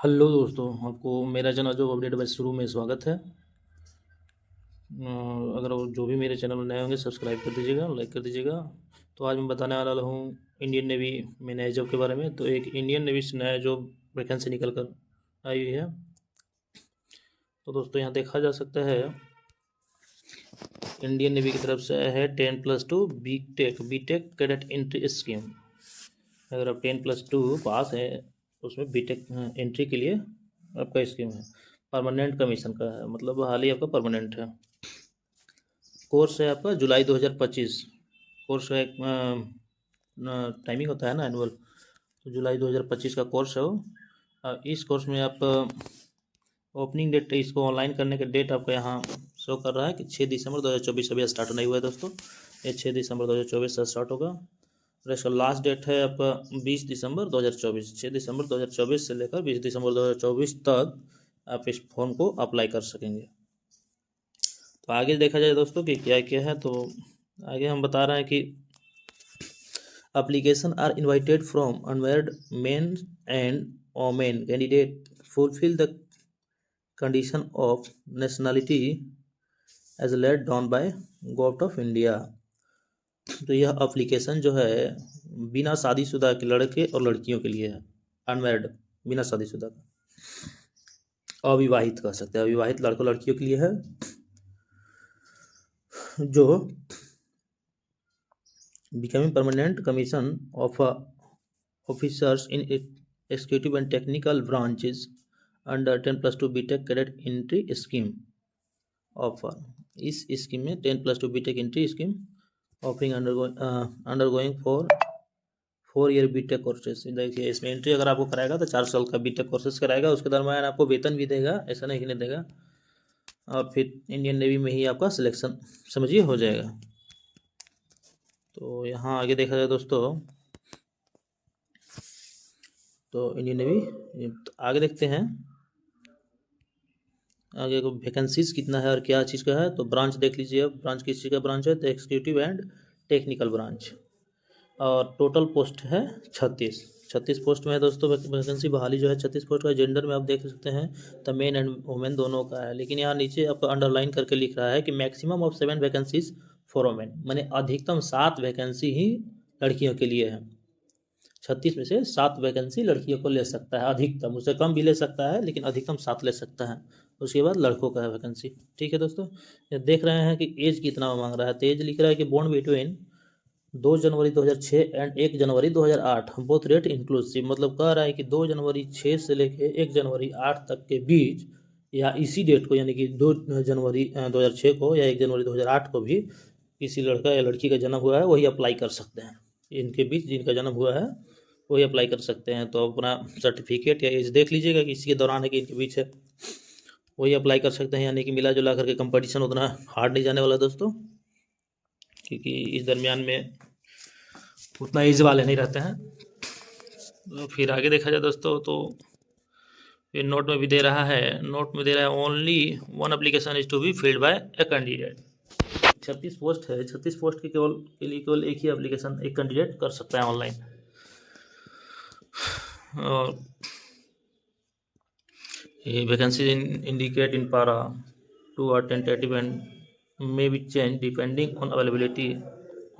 Hello दोस्तों, आपको मेरा चैनल जो अपडेट बस शुरू में स्वागत है। अगर जो भी मेरे चैनल में नए होंगे सब्सक्राइब कर दीजिएगा, लाइक कर दीजिएगा। तो आज मैं बताने वाला हूँ इंडियन नेवी में नए जॉब के बारे में। तो एक इंडियन नेवी से नया जॉब वैकेंसी निकल कर आई हुई है। तो दोस्तों यहाँ देखा जा सकता है इंडियन नेवी की तरफ से है 10+2 बीटेक कैडेट एंट्री स्कीम। अगर आप 10+2 पास है तो उसमें बीटेक एंट्री के लिए आपका स्कीम है। परमानेंट कमीशन का है, मतलब हाल ही आपका परमानेंट है। कोर्स है आपका जुलाई 2025। कोर्स है, टाइमिंग होता है ना एनुअल, तो जुलाई 2025 का कोर्स है वो। इस कोर्स में आप ओपनिंग डेट, इसको ऑनलाइन करने का डेट आपका यहाँ शो कर रहा है कि 6 दिसंबर 2024। अभी स्टार्ट नहीं हुआ है दोस्तों, ये 6 दिसंबर 2024 से स्टार्ट होगा। और इसका लास्ट डेट है आपका 20 दिसंबर 2024। 6 दिसंबर 2024 से लेकर 20 दिसंबर 2024 तक आप इस फॉर्म को अप्लाई कर सकेंगे। तो आगे देखा जाए दोस्तों कि क्या क्या है, तो आगे हम बता रहे हैं कि application are invited from unmarried men and women candidate fulfil the condition of nationality as laid down by government of India. तो यह एप्लीकेशन जो है बिना शादीशुदा के लड़के और लड़कियों के लिए है। अनमैरिड, बिना शादीशुदा का, अविवाहित कह सकते हैं, अविवाहित लड़कों लड़कियों के लिए है जो becoming permanent commission of officers in executive and technical branches under 10+2 BTech cadet entry scheme offer। इस स्कीम में 10+2 BTech entry scheme offering undergoing for 4 year BTech courses. देखिए इसमें एंट्री अगर आपको कराएगा तो 4 साल का BTech कोर्सेज कराएगा, उसके दरम्यान आपको वेतन भी देगा, ऐसा नहीं कि नहीं देगा। और फिर इंडियन नेवी में ही आपका सिलेक्शन समझिए हो जाएगा। तो यहाँ आगे देखा जाए दोस्तों, तो इंडियन नेवी आगे देखते हैं आगे को वैकेंसीज कितना है और क्या चीज़ का है। तो ब्रांच देख लीजिए, अब ब्रांच किस चीज़ का ब्रांच है, तो एक्जीक्यूटिव एंड टेक्निकल ब्रांच। और टोटल पोस्ट है 36 पोस्ट में है दोस्तों वैकेंसी। बहाली जो है 36 पोस्ट का। जेंडर में आप देख सकते हैं तो मेन एंड वुमेन दोनों का है, लेकिन यहाँ नीचे आपको अंडरलाइन करके लिख रहा है कि maximum of 7 vacancies for women, माने अधिकतम 7 वैकेंसी ही लड़कियों के लिए है। 36 में से 7 वैकेंसी लड़कियों को ले सकता है, अधिकतम, उससे कम भी ले सकता है लेकिन अधिकतम 7 ले सकता है। उसके बाद लड़कों का है वैकेंसी। ठीक है दोस्तों, ये देख रहे हैं कि एज कितना मांग रहा है। तो एज लिख रहा है कि born between 2 January 2006 and 1 January 2008 both रेट इंक्लूसिव। मतलब कह रहा है कि 2 जनवरी 6 से लेके 1 जनवरी 8 तक के बीच, या इसी डेट को यानी कि 2 जनवरी 2006 को या 1 जनवरी 2008 को भी किसी लड़का या लड़की का जन्म हुआ है वही अप्लाई कर सकते हैं। इनके बीच जिनका जन्म हुआ है वही अप्लाई कर सकते हैं। तो अपना सर्टिफिकेट या एज देख लीजिएगा कि इसी के दौरान है कि इनके बीच है, वही अप्लाई कर सकते हैं। यानी कि मिला जुला करके कंपटीशन उतना हार्ड नहीं जाने वाला दोस्तों, क्योंकि इस दरमियान में उतना एज वाले नहीं रहते हैं। तो फिर आगे देखा जाए दोस्तों, तो फिर नोट में भी दे रहा है, नोट में दे रहा है only 1 application is to be filled by a candidate. 36 post है, 36 पोस्ट के लिए केवल एक ही एप्लीकेशन एक कैंडिडेट कर सकता है ऑनलाइन। और ये vacancy indicate in para two are tentative and may be change depending on availability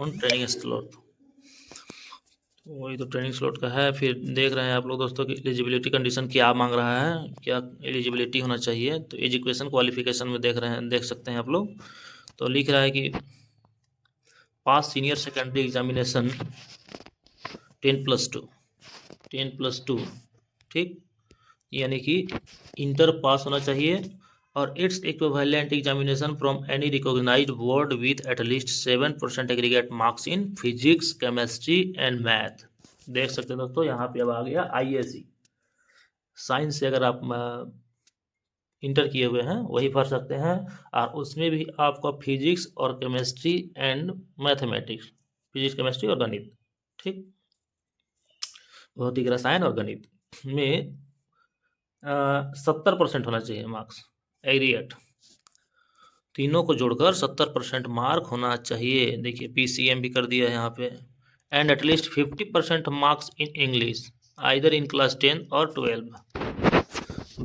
on training slot. वही तो ट्रेनिंग स्लॉट का है। फिर देख रहे हैं आप लोग दोस्तों कि एलिजिबिलिटी कंडीशन क्या मांग रहा है, क्या एलिजिबिलिटी होना चाहिए। तो एजुकेशन क्वालिफिकेशन में देख रहे हैं, देख सकते हैं आप लोग। तो लिख रहा है कि पास सीनियर सेकेंडरी एग्जामिनेशन 10+2, ठीक, यानी कि इंटर पास होना चाहिए। और it's equivalent examination from any recognised board with at least 7% aggregate marks in physics, chemistry and math. देख सकते हैं दोस्तों, यहाँ पे अब आ गया आईएससी। साइंस से अगर आप इंटर किए हुए हैं वही भर सकते हैं, और उसमें भी आपका फिजिक्स और chemistry and mathematics, physics chemistry और गणित, ठीक, भौतिक रसायन और गणित में 70% होना चाहिए मार्क्स एग्रीगेट। तीनों को जोड़कर 70% मार्क होना चाहिए। देखिए पीसीएम भी कर दिया है यहाँ पे। And at least 50% marks in English either in class 10 और 12।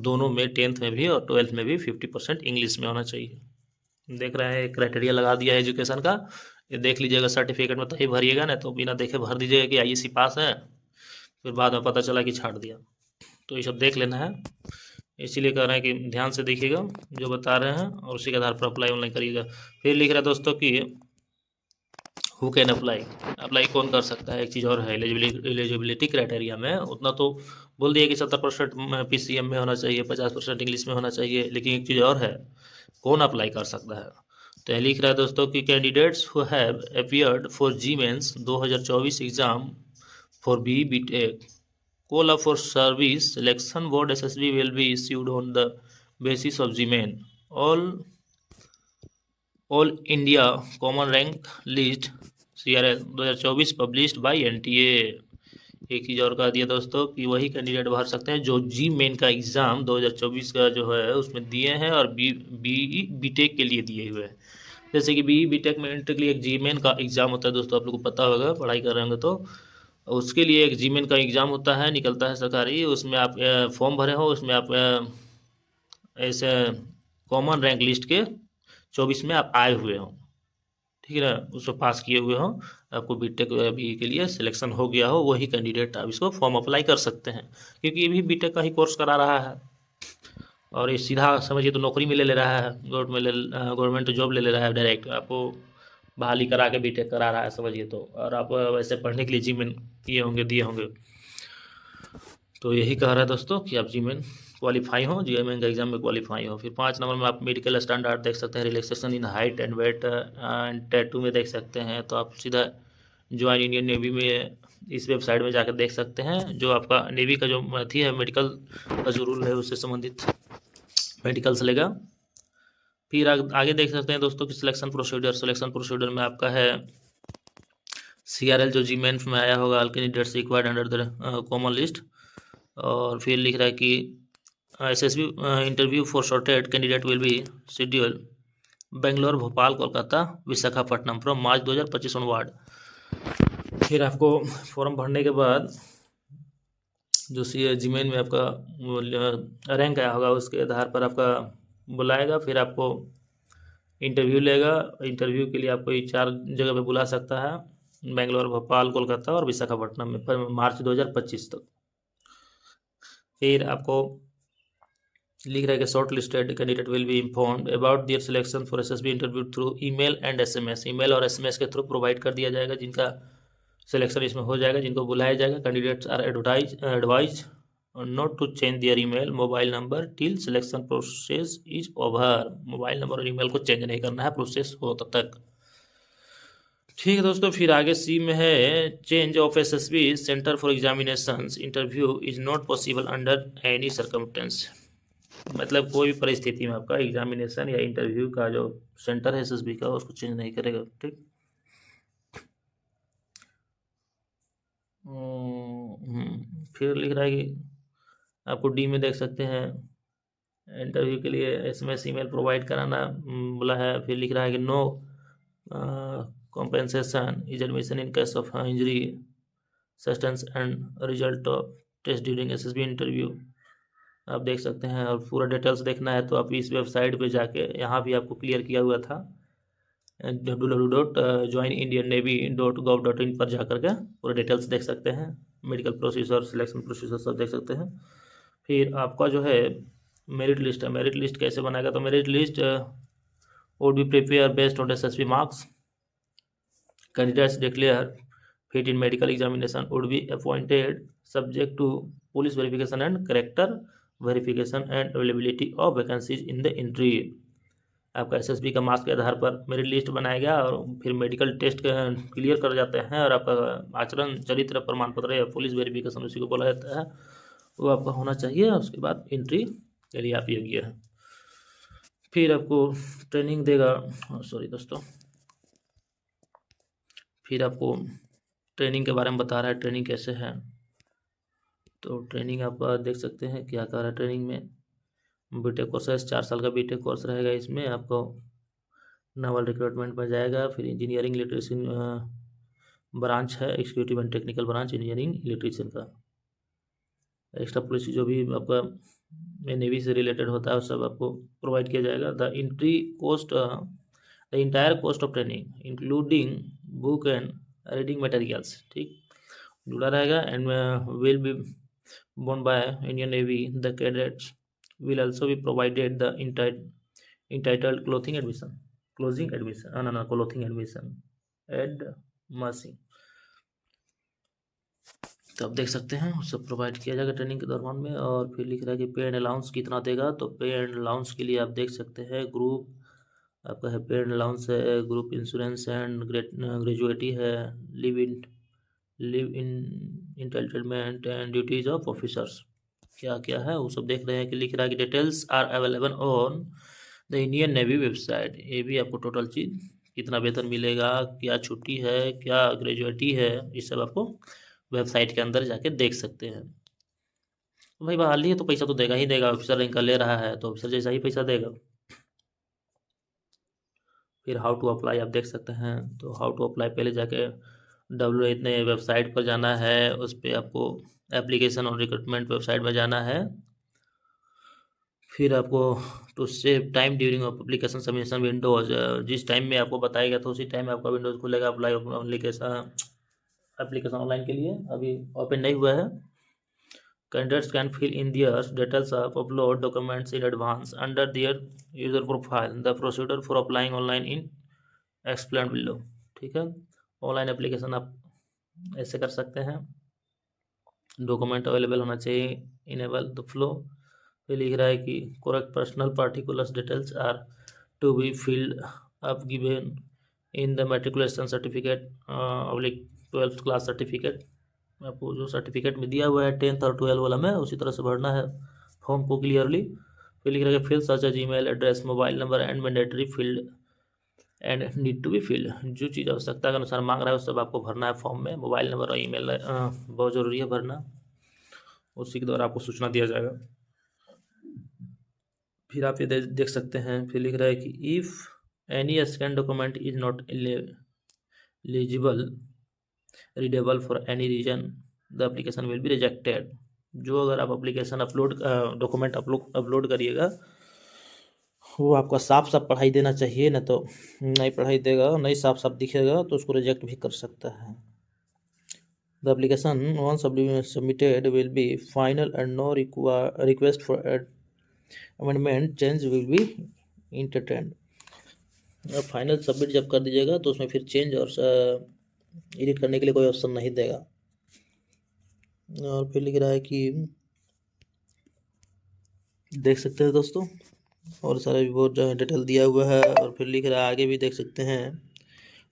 दोनों में 10th में भी और 12th में भी 50% इंग्लिश में होना चाहिए। देख रहे हैं क्राइटेरिया लगा दिया है एजुकेशन का, ये देख लीजिएगा सर्टिफिकेट में तभी भरिएगा, ना तो बिना देखे भर दीजिएगा कि आईएससी पास है, फिर बाद में पता चला कि छाड़ दिया। तो ये सब देख लेना है, इसीलिए कह रहे हैं कि ध्यान से देखिएगा जो बता रहे हैं और उसी के आधार पर अप्लाई ऑनलाइन करिएगा। फिर लिख रहा है दोस्तों कि हु कैन अप्लाई, अप्लाई कौन कर सकता है। एक चीज़ और है एलिजिबिलिटी क्राइटेरिया में, उतना तो बोल दिया कि 70% PCM में होना चाहिए, 50% इंग्लिश में होना चाहिए, लेकिन एक चीज़ और है, कौन अप्लाई कर सकता है। तो यह लिख रहा है दोस्तों कि candidates who have appeared for JEE mains 2024 exam for BTech call up for service selection board SSB will be issued on the basis of GMAIN all India common rank list CRL 2024 published by NTA। एक चीज़ और कह दिया दोस्तों कि वही candidate भर सकते हैं जो GMAIN का एग्ज़ाम 2024 का जो है उसमें दिए हैं और BTech के लिए दिए हुए हैं। जैसे कि BTech में एंट्री के लिए एक GMAIN का एग्ज़ाम होता है दोस्तों, आप लोग को पता होगा, पढ़ाई कर रहे होंगे तो उसके लिए एक GMAIN का एग्ज़ाम होता है, निकलता है सरकारी, उसमें आप फॉर्म भरे हो, उसमें आप ऐसे कॉमन रैंक लिस्ट के 24 में आप आए हुए हो, ठीक है ना, उसको पास किए हुए हो, आपको BTech BE के लिए सिलेक्शन हो गया हो, वही कैंडिडेट आप इसको फॉर्म अप्लाई कर सकते हैं, क्योंकि ये भी BTech का ही कोर्स करा रहा है और ये सीधा समझिए तो नौकरी में ले रहा है, गवर्नमेंट जॉब ले रहा है, डायरेक्ट आपको बहाली करा के BTech करा रहा है समझिए तो, और आप वैसे पढ़ने के लिए GMAIN किए होंगे, दिए होंगे। तो यही कह रहा है दोस्तों कि आप GMAIN क्वालिफाई हो, GMAIN का एग्जाम में क्वालिफाई हो। फिर 5 नंबर में आप मेडिकल स्टैंडर्ड देख सकते हैं, relaxation in height and weight and tattoo में देख सकते हैं। तो आप सीधा ज्वाइन इंडियन नेवी में इस वेबसाइट में जाकर देख सकते हैं, जो आपका नेवी का जो थी है मेडिकल का जो रूल है उससे संबंधित मेडिकल से लेगा। फिर आगे देख सकते हैं दोस्तों कि सिलेक्शन प्रोसीजर में आपका है CRL जो GMAIN में आया होगा, all candidates required under the common list. और फिर लिख रहा है कि SSB interview for shorted candidate will be schedule Bangalore, Bhopal, Kolkata, Visakhapatnam from March 2025 onward. फिर आपको फॉर्म भरने के बाद जो GMAIN में आपका रैंक आया होगा उसके आधार पर आपका बुलाएगा, फिर आपको इंटरव्यू लेगा। इंटरव्यू के लिए आपको 4 जगह पे बुला सकता है, बेंगलोर, भोपाल, कोलकाता और विशाखापट्टनम में, पर मार्च 2025 तक। फिर आपको लिख रहा है कि short listed candidate will be informed about their selection for SSB interview through email and SMS। Email और SMS के थ्रू प्रोवाइड कर दिया जाएगा जिनका सिलेक्शन इसमें हो जाएगा, जिनको बुलाया जाएगा। Candidates are advised not to change their email mobile number till selection process is over. Mobile number और ईमेल को चेंज नहीं करना है प्रोसेस हो तब तक, ठीक है दोस्तों। फिर आगे C में है change of SSB centre for examinations interview is not possible under any circumstance. मतलब कोई भी परिस्थिति में आपका एग्जामिनेशन या इंटरव्यू का जो सेंटर है SSB का उसको चेंज नहीं करेगा, ठीक। फिर लिख रहा है कि आपको D में देख सकते हैं इंटरव्यू के लिए SMS ईमेल प्रोवाइड कराना बोला है। फिर लिख रहा है कि no compensation is admission in case of injury, substance and result of test during SSB interview। आप देख सकते हैं, और पूरा डिटेल्स देखना है तो आप इस वेबसाइट पे जाके, यहाँ भी आपको क्लियर किया हुआ था www.joinindiannavy.gov.in पर जाकर के पूरा डिटेल्स देख सकते हैं, मेडिकल प्रोसीजर, सिलेक्शन प्रोसीजर सब देख सकते हैं। फिर आपका जो है मेरिट लिस्ट है, मेरिट लिस्ट कैसे बनाएगा, तो merit list would be prepare based on SSB marks. Candidates declare fit in medical examination would be appointed subject to police verification and character verification and availability of vacancies in the entry। आपका SSB का marks के आधार पर merit list बनाएगा और फिर medical test clear कर जाते हैं और आपका आचरण चरित्र प्रमाण पत्र या पुलिस वेरिफिकेशन उसी को बोला जाता है, वो आपका होना चाहिए। उसके बाद एंट्री के लिए आप योग्य है। फिर आपको ट्रेनिंग देगा, सॉरी दोस्तों, फिर आपको ट्रेनिंग के बारे में बता रहा है, ट्रेनिंग कैसे है। तो ट्रेनिंग आप देख सकते हैं क्या कर रहा है। ट्रेनिंग में BTech कोर्स है, 4 साल का BTech कोर्स रहेगा। इसमें आपको नावल रिक्रूटमेंट में जाएगा, फिर इंजीनियरिंग इलेक्ट्रीशियन ब्रांच है, executive and technical branch engineering electrician का। एक्स्ट्रा पुलिस जो भी आपका में नेवी से रिलेटेड होता है वो सब आपको प्रोवाइड किया जाएगा। The entire cost of training including book and reading materials, ठीक, जुड़ा रहेगा। And will be borne by Indian Navy. The cadets will also be provided the entitled clothing admission एड मसी। तो आप देख सकते हैं वो सब प्रोवाइड किया जाएगा ट्रेनिंग के दौरान में। और फिर लिख रहा है कि पे एंड अलाउंस कितना देगा, तो पे एंड अलाउंस के लिए आप देख सकते हैं ग्रुप आपका है, पे एंड अलाउंस है, ग्रुप इंश्योरेंस एंड ग्रेजुएटी है, leave in entitlement and duties of officers, क्या क्या है वो सब देख रहे हैं कि लिख रहा है कि details are available on the Indian navy website. ये भी आपको टोटल चीज़ कितना वेतन मिलेगा, क्या छुट्टी है, क्या ग्रेजुएटी है, ये सब आपको वेबसाइट के अंदर जाके देख सकते हैं। तो भाई बहाली है तो पैसा तो देगा ही देगा, ऑफिसर रैंक का ले रहा है तो ऑफिसर जैसा ही पैसा देगा। फिर हाउ टू अप्लाई आप देख सकते हैं। तो हाउ टू अप्लाई पहले जाके इतने वेबसाइट पर जाना है, उस पर आपको एप्लीकेशन और रिक्रूटमेंट वेबसाइट में जाना है। फिर आपको to save time during application submission windows, जिस टाइम में आपको बताएगा तो उसी टाइम में आपका विंडोज खुलेगा अप्लाई एप्लीकेशन ऑनलाइन के लिए। अभी ओपन नहीं हुआ है। Candidates can fill in their details of upload documents in advance under their user profile. The procedure for applying online in explain below, ठीक है। ऑनलाइन एप्लीकेशन आप ऐसे कर सकते हैं। डॉक्यूमेंट अवेलेबल होना चाहिए, इनेबल द फ्लो। फिर लिख रहा है कि correct personal particulars details are to be filled up given in the matriculation certificate 12th class certificate. आपको जो सर्टिफिकेट में दिया हुआ है 10th और 12 वाला में, उसी तरह से भरना है फॉर्म को क्लियरली। फिर लिख रहा है field such as email address, mobile number and mandatory field and need to be filled. जो चीज़ आवश्यकता के अनुसार मांग रहा है उस सब आपको भरना है फॉर्म में। मोबाइल नंबर और ईमेल बहुत ज़रूरी है भरना, उसी के द्वारा आपको सूचना दिया जाएगा। फिर आप ये देख सकते हैं। फिर लिख रहा है कि if any scan document is not eligible readable for any reason the application will be rejected. जो अगर आप एप्लीकेशन डॉक्यूमेंट अपलोड करिएगा वो आपका साफ साफ पढ़ाई देना चाहिए, ना तो नहीं पढ़ाई देगा, नहीं साफ साफ दिखेगा तो उसको रिजेक्ट भी कर सकता है। The application once submitted will be final and no request for amendment change will be entertained. अब फाइनल सबमिट जब कर दीजिएगा तो उसमें फिर चेंज और एडिट करने के लिए कोई ऑप्शन नहीं देगा। और फिर लिख रहा है कि देख सकते हैं दोस्तों, और सारा भी बहुत डिटेल दिया हुआ है। और फिर लिख रहा है आगे भी देख सकते हैं,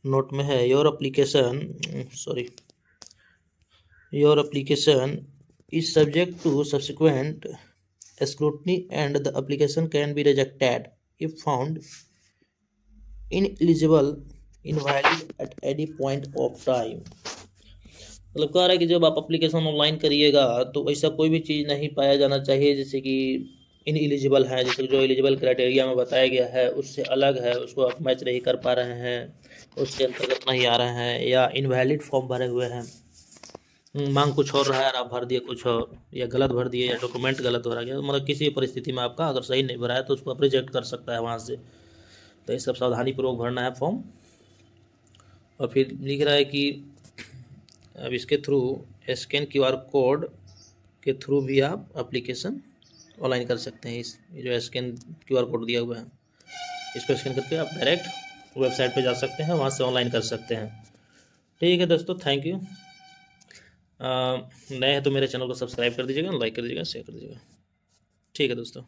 नोट में है your application is subject to subsequent scrutiny and the application can be rejected if found ineligible, invalid at any point of time। मतलब कह रहा है कि जब आप एप्लीकेशन ऑनलाइन करिएगा तो ऐसा कोई भी चीज़ नहीं पाया जाना चाहिए जैसे कि इनएलिजिबल है, जैसे जो एलिजिबल क्राइटेरिया में बताया गया है उससे अलग है, उसको आप मैच नहीं कर पा रहे हैं, उसके अंतर्गत नहीं आ रहे हैं, या इनवैलिड फॉर्म भरे हुए हैं, मांग कुछ और रहा है और आप भर दिए कुछ और, या गलत भर दिए, या डॉक्यूमेंट गलत भरा गया, मतलब किसी परिस्थिति में आपका अगर सही नहीं भरा है तो उसको आप रिजेक्ट कर सकता है वहाँ से। तो ये सब सावधानीपूर्वक भरना है फॉर्म। और फिर लिख रहा है कि अब इसके थ्रू स्कैन QR कोड के थ्रू भी आप एप्लीकेशन ऑनलाइन कर सकते हैं। इस जो स्कैन QR कोड दिया हुआ है इस पर स्कैन करके आप डायरेक्ट वेबसाइट पर जा सकते हैं, वहाँ से ऑनलाइन कर सकते हैं। ठीक है दोस्तों, थैंक यू। नए हैं तो मेरे चैनल को सब्सक्राइब कर दीजिएगा, लाइक कर दीजिएगा, शेयर कर दीजिएगा। ठीक है दोस्तों।